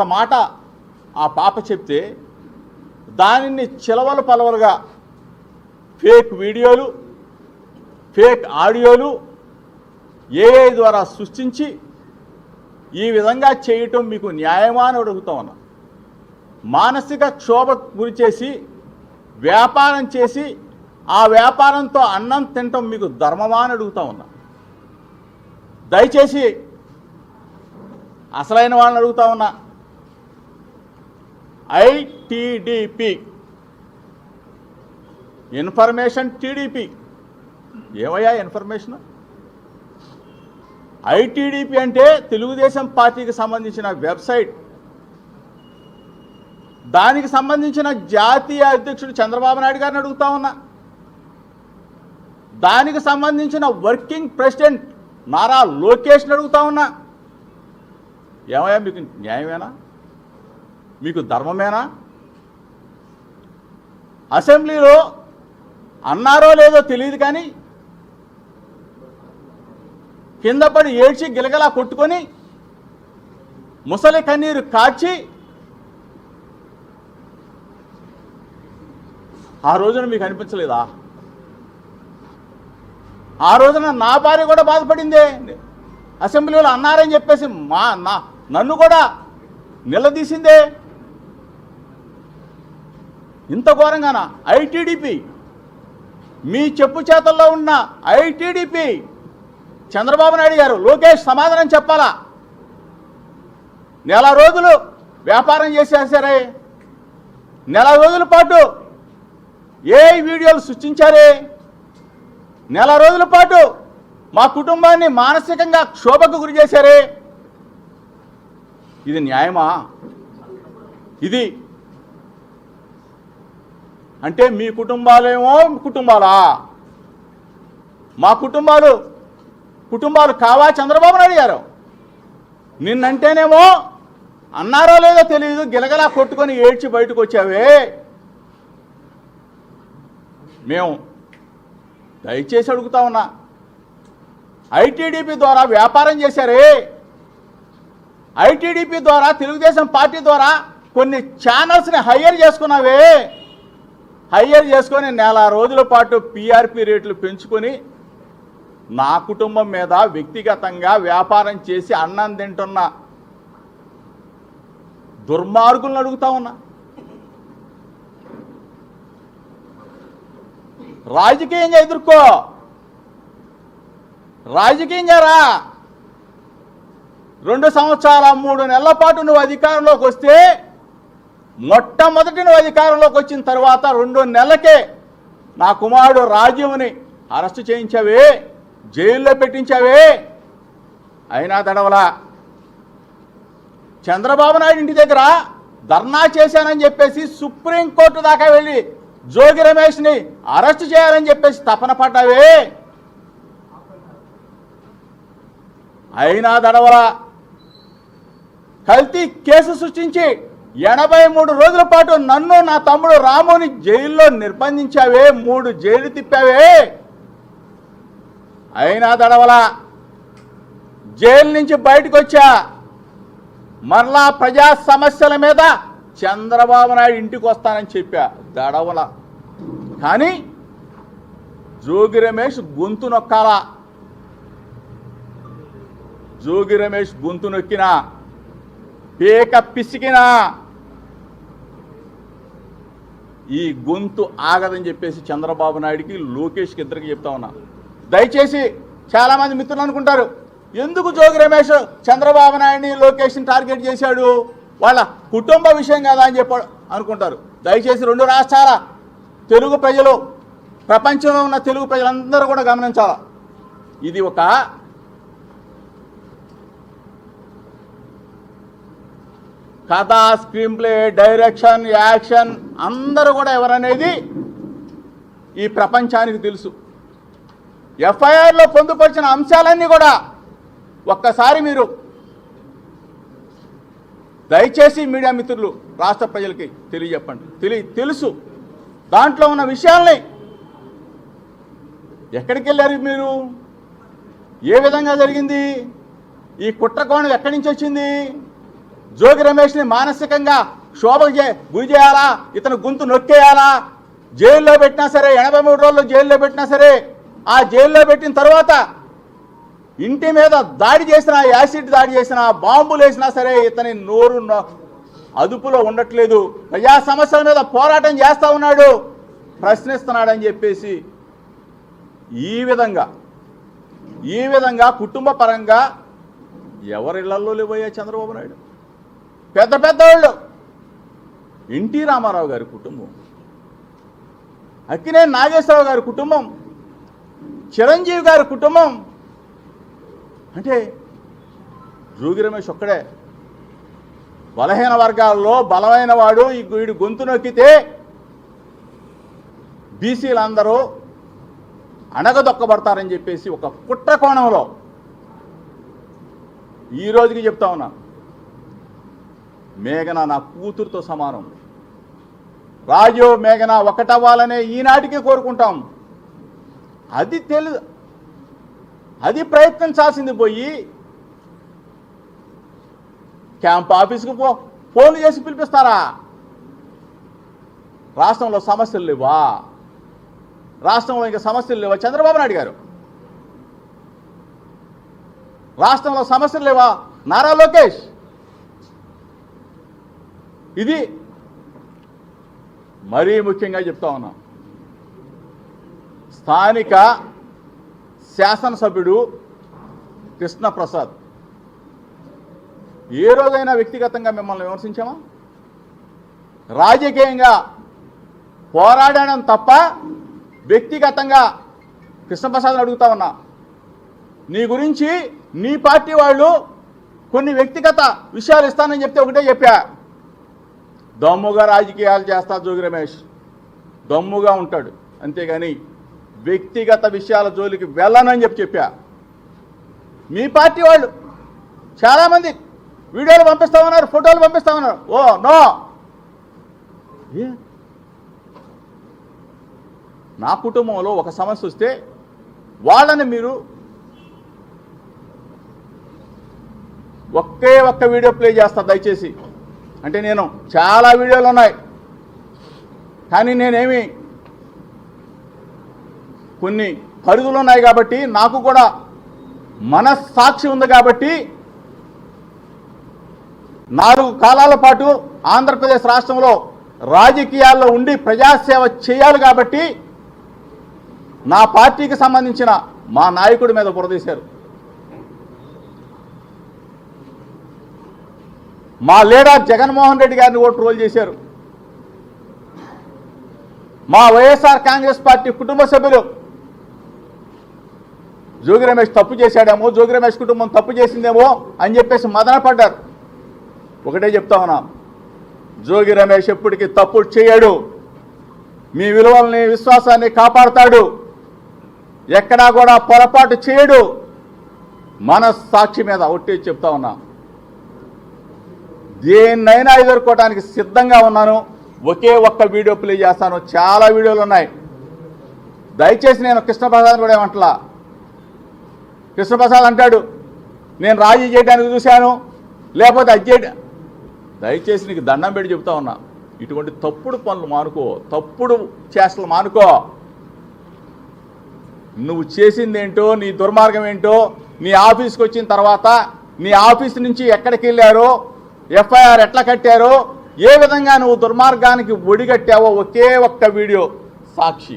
ఒక మాట ఆ పాప చెప్తే దానిని చిలవలు పలవలుగా ఫేక్ వీడియోలు, ఫేక్ ఆడియోలు ఏఐ ద్వారా సృష్టించి ఈ విధంగా చేయటం మీకు న్యాయమా అని అడుగుతా ఉన్నా. మానసిక క్షోభకు గురి చేసి వ్యాపారం చేసి ఆ వ్యాపారంతో అన్నం తినటం మీకు ధర్మమా అని అడుగుతా ఉన్నా. దయచేసి అసలైన వాళ్ళని అడుగుతా ఉన్నా. ఐటీడీపీ ఇన్ఫర్మేషన్ టీడీపీ ఏమయ్యా ఇన్ఫర్మేషన్? ఐటీడీపీ అంటే తెలుగుదేశం పార్టీకి సంబంధించిన వెబ్సైట్. దానికి సంబంధించిన జాతీయ అధ్యక్షుడు చంద్రబాబు నాయుడు గారిని అడుగుతా ఉన్నా. దానికి సంబంధించిన వర్కింగ్ ప్రెసిడెంట్ నారా లోకేష్ని అడుగుతా ఉన్నా. ఏమయ్యా మీకు న్యాయమేనా? మీకు ధర్మమేనా? అసెంబ్లీలో అన్నారో లేదో తెలియదు కానీ కింద పడి ఏడ్చి గిలగలా కొట్టుకొని ముసలి కన్నీరు కార్చి ఆ రోజున మీకు అనిపించలేదా? ఆ రోజున నా భార్య కూడా బాధపడిందే. అసెంబ్లీలో అన్నారని చెప్పేసి నన్ను కూడా నిలదీసిందే. ఇంత ఘోరంగానా? ఐటీడీపీ, మీ చెప్పు చేతల్లో ఉన్న ఐటీడీపీ చంద్రబాబు నాయుడు గారు, లోకేష్ సమాధానం చెప్పాలా. నెల రోజులు వ్యాపారం చేసేసారే, నెల రోజుల పాటు ఏ వీడియోలు సృష్టించారే, నెల రోజుల పాటు మా కుటుంబాన్ని మానసికంగా క్షోభకు గురి చేశారే. ఇది న్యాయమా? ఇది అంటే మీ కుటుంబాలేమో కుటుంబాలా? మా కుటుంబాలు కావా చంద్రబాబు నాయుడు గారు? నిన్నంటేనేమో అన్నారో లేదో తెలియదు గిలగలా కొట్టుకొని ఏడ్చి బయటకు వచ్చావే. మేము దయచేసి అడుగుతా ఉన్నా, ఐటీడీపీ ద్వారా వ్యాపారం చేశారే, ఐటీడీపీ ద్వారా తెలుగుదేశం పార్టీ ద్వారా కొన్ని ఛానల్స్ని హైయర్ చేసుకున్నావే. హైయర్ చేసుకొని నెల రోజుల పాటు పీఆర్పీ రేట్లు పెంచుకొని నా కుటుంబం మీద వ్యక్తిగతంగా వ్యాపారం చేసి అన్నం తింటున్న దుర్మార్గులను అడుగుతా ఉన్నా. రాజకీయంగా ఎదుర్కో, రాజకీయంగా రా. 2 సంవత్సరాల 3 నెలల పాటు నువ్వు అధికారంలోకి వస్తే, మొట్టమొదటి నువ్వు అధికారంలోకి వచ్చిన తర్వాత 2 నెలలకే నా కుమారుడు రాజీవ్ని అరెస్టు చేయించావే, జైల్లో పెట్టించావే. అయినా దడవలా. చంద్రబాబు నాయుడు ఇంటి దగ్గర ధర్నా చేశానని చెప్పేసి సుప్రీంకోర్టు దాకా వెళ్ళి జోగి రమేష్ని అరెస్టు చేయాలని చెప్పేసి తపన పడ్డావే. అయినా దడవలా. కల్తీ కేసు సృష్టించి 83 రోజుల పాటు నన్ను నా తమ్ముడు రాముని జైల్లో నిర్బంధించావే, 3 జైలు తిప్పావే. అయినా దడవలా. జైలు నుంచి బయటకు వచ్చా, మరలా ప్రజా సమస్యల మీద చంద్రబాబు నాయుడు ఇంటికి వస్తానని చెప్పా, దడవలా. కానీ జోగి రమేష్ గొంతు నొక్కాలా. జోగి రమేష్ గొంతు నొక్కినా, పేక పిసికినా ఈ గొంతు ఆగదని చెప్పేసి చంద్రబాబు నాయుడికి, లోకేష్కి ఇద్దరికి చెప్తా ఉన్నా. దయచేసి చాలామంది మిత్రులు అనుకుంటారు, ఎందుకు జోగి రమేష్ చంద్రబాబు నాయుడిని లోకేష్ని టార్గెట్ చేశాడు, వాళ్ళ కుటుంబ విషయం కదా అని చెప్పి అనుకుంటారు. దయచేసి 2 రాష్ట్రాల తెలుగు ప్రజలు, ప్రపంచంలో ఉన్న తెలుగు ప్రజలందరూ కూడా గమనించాలి. ఇది ఒక కథ, స్క్రీన్ ప్లే, డైరెక్షన్, యాక్షన్ అందరూ కూడా ఎవరనేది ఈ ప్రపంచానికి తెలుసు. ఎఫ్ఐఆర్లో పొందుపరిచిన అంశాలన్నీ కూడా ఒక్కసారి మీరు దయచేసి మీడియా మిత్రులు, రాష్ట్ర ప్రజలకి తెలియజెప్పండి. తెలుసు దాంట్లో ఉన్న విషయాల్ని. ఎక్కడికి వెళ్ళారు మీరు? ఏ విధంగా జరిగింది? ఈ కుట్రకోణం ఎక్కడి నుంచి వచ్చింది? జోగి రమేష్ని మానసికంగా గురి చేయాలా, ఇతను గొంతు నొక్కేయాలా, జైల్లో పెట్టినా సరే 83 రోజులు జైల్లో పెట్టినా సరే, ఆ జైల్లో పెట్టిన తర్వాత ఇంటి మీద దాడి చేసినా, యాసిడ్ దాడి చేసినా, బాంబులు వేసినా సరే ఇతని నోరు అదుపులో ఉండట్లేదు, ప్రజా సమస్యల మీద పోరాటం చేస్తూ ఉన్నాడు, ప్రశ్నిస్తున్నాడని చెప్పేసి ఈ విధంగా కుటుంబ పరంగా ఎవరిళ్లలో లేవయ్యా చంద్రబాబు నాయుడు? పెద్ద వాళ్ళు, ఎన్టీ రామారావు గారి కుటుంబం, అక్కినేని నాగేశ్వరరావు గారి కుటుంబం, చిరంజీవి గారి కుటుంబం, అంటే జోగి రమేష్ ఒక్కడే బలహీన వర్గాల్లో బలమైన వాడు. వీడు గొంతు నొక్కితే బీసీలందరూ అణగదొక్కబడతారని చెప్పేసి ఒక కుట్ర కోణంలో ఈ రోజుకి చెప్తా ఉన్నా. మేఘన నా కూతురుతో సమానం. రాజు మేఘన ఒకటవ్వాలనే ఈనాటికి కోరుకుంటాం. అది ప్రయత్నించాల్సింది పోయి క్యాంప్ ఆఫీస్కి ఫోన్లు చేసి పిలిపిస్తారా? రాష్ట్రంలో సమస్యలు లేవా? రాష్ట్రంలో ఇంకా సమస్యలు లేవా చంద్రబాబు నాయుడు గారు? రాష్ట్రంలో సమస్యలు లేవా నారా లోకేష్? ఇది మరీ ముఖ్యంగా చెప్తా ఉన్నాం. స్థానిక శాసనసభ్యుడు కృష్ణప్రసాద్, ఏ రోజైనా వ్యక్తిగతంగా మిమ్మల్ని విమర్శించామా? రాజకీయంగా పోరాడడం తప్ప వ్యక్తిగతంగా కృష్ణప్రసాద్ని అడుగుతా ఉన్నా. నీ గురించి నీ పార్టీ వాళ్ళు కొన్ని వ్యక్తిగత విషయాలు ఇస్తానని చెప్తే ఒకటే చెప్పా, దమ్ముగా రాజకీయాలు చేస్తా జోగి రమేష్, దమ్ముగా ఉంటాడు, అంతేగాని వ్యక్తిగత విషయాల జోలికి వెళ్ళనని చెప్పా. మీ పార్టీ వాళ్ళు చాలామంది వీడియోలు పంపిస్తామన్నారు, ఫోటోలు పంపిస్తామన్నారు. ఓ నో, నా కుటుంబంలో ఒక సమస్య వస్తే వాళ్ళని మీరు ఒక్క వీడియో ప్లే చేస్తా దయచేసి. అంటే నేను చాలా వీడియోలు ఉన్నాయి, కానీ నేనేమి కొన్ని పరిధులు ఉన్నాయి కాబట్టి, నాకు కూడా మనస్సాక్షి ఉంది కాబట్టి 4 కాలాల పాటు ఆంధ్రప్రదేశ్ రాష్ట్రంలో రాజకీయాల్లో ఉండి ప్రజాసేవ చేయాలి కాబట్టి నా పార్టీకి సంబంధించిన మా నాయకుడి మీద బురదీశారు. మా లీడర్ జగన్మోహన్ రెడ్డి గారిని కూడా ట్రోల్ చేశారు. మా వైఎస్ఆర్ కాంగ్రెస్ పార్టీ కుటుంబ సభ్యులు జోగి రమేష్ తప్పు చేశాడేమో, జోగి రమేష్ కుటుంబం తప్పు చేసిందేమో అని చెప్పేసి మదన పడ్డారు. ఒకటే చెప్తా ఉన్నాం, జోగి రమేష్ ఎప్పటికీ తప్పు చేయడు, మీ విలువల్ని విశ్వాసాన్ని కాపాడుతాడు, ఎక్కడా కూడా పొరపాటు చేయడు. మనస్సాక్షి మీద ఒట్టి చెప్తా ఉన్నా, దేన్నైనా ఎదుర్కోవడానికి సిద్ధంగా ఉన్నాను. ఒకే ఒక్క వీడియో ప్లే చేస్తాను, చాలా వీడియోలు ఉన్నాయి. దయచేసి నేను కృష్ణప్రసాద్ కూడా ఏమంటలా. కృష్ణప్రసాద్ అంటాడు నేను రాజీ చేయడానికి చూశాను, లేకపోతే అది చేయడం. దయచేసి నీకు దండం పెట్టి చెప్తా ఉన్నా, ఇటువంటి తప్పుడు పనులు మానుకో, తప్పుడు చేష్టలు మానుకో. నువ్వు చేసిందేంటో, నీ దుర్మార్గం ఏంటో, నీ ఆఫీస్కి వచ్చిన తర్వాత నీ ఆఫీస్ నుంచి ఎక్కడికి వెళ్ళారో, ఎఫ్ఐఆర్ ఎట్లా కట్టారో, ఏ విధంగా నువ్వు దుర్మార్గానికి ఒడిగట్టావో ఒకే ఒక్క వీడియో సాక్షి.